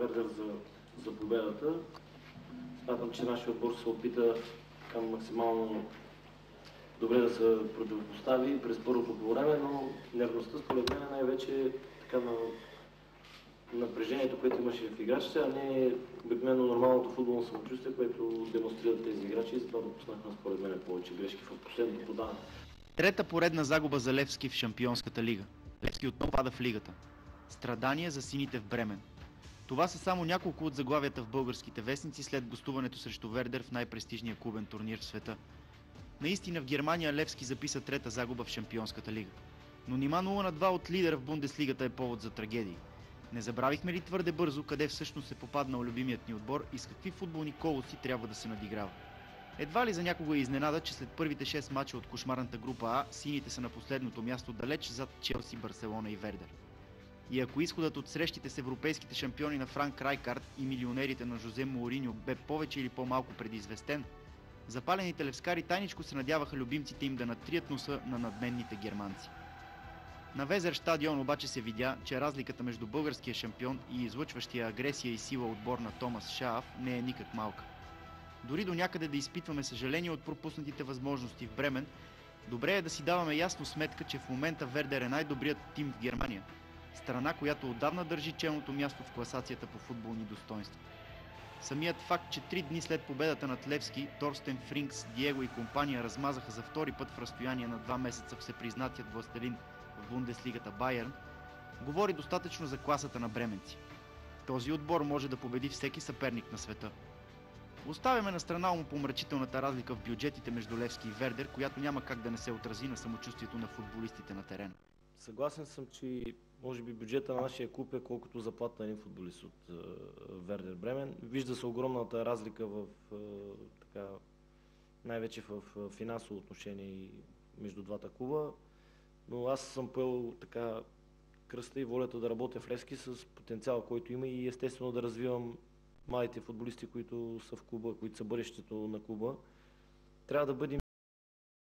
Вердер за победата. Смятам, че нашия отбор се опита към максимално добре да се противопостави през първото по време, но нервността според мен най-вече така на напрежението, което имаше в играчите, а не обикновено нормалното футболно самочувствие, което демонстрират тези играчи и затова допуснахме според мен повече грешки в последното подаване. Трета поредна загуба за Левски в Шампионската лига. Левски отново пада в лигата. Страдания за сините в Бремен. Това са само няколко от заглавията в българските вестници след гостуването срещу Вердер в най-престижния клубен турнир в света. Наистина в Германия Левски записа трета загуба в Шампионската лига. Но нима 0-2 от лидера в Бундеслигата е повод за трагедии. Не забравихме ли твърде бързо къде всъщност е попаднал любимият ни отбор и с какви футболни колоси трябва да се надиграва? Едва ли за някого е изненада, че след първите 6 мача от кошмарната група А, сините са на последното място далеч зад Челси, Барселона и Вердер. И ако изходът от срещите с европейските шампиони на Франк Райкард и милионерите на Жозе Моуриньо бе повече или по-малко предизвестен, запалените левскари тайничко се надяваха любимците им да натрият носа на надменните германци. На Везер стадион обаче се видя, че разликата между българския шампион и излъчващия агресия и сила отбор на Томас Шаав не е никак малка. Дори до някъде да изпитваме съжаление от пропуснатите възможности в Бремен, добре е да си даваме ясно сметка, че в момента Вердер е най-добрият тим в Германия, страна, която отдавна държи челното място в класацията по футболни достоинства. Самият факт, че 3 дни след победата над Левски, Торстен Фринкс, Диего и компания размазаха за втори път в разстояние на 2 месеца всепризнатият властелин в Бундеслигата Байерн, говори достатъчно за класата на бременци. Този отбор може да победи всеки съперник на света. Оставяме на страна умопомрачителната разлика в бюджетите между Левски и Вердер, която няма как да не се отрази на самочувствието на футболистите на терена. Съгласен съм, че може би бюджета на нашия клуб е колкото заплата на един футболист от Вердер Бремен. Вижда се огромната разлика в най-вече в финансово отношение между двата клуба. Но аз съм поел кръста и волята да работя в Левски с потенциал, който има и естествено да развивам младите футболисти, които са в клуба, които са бъдещето на клуба. Трябва да бъдем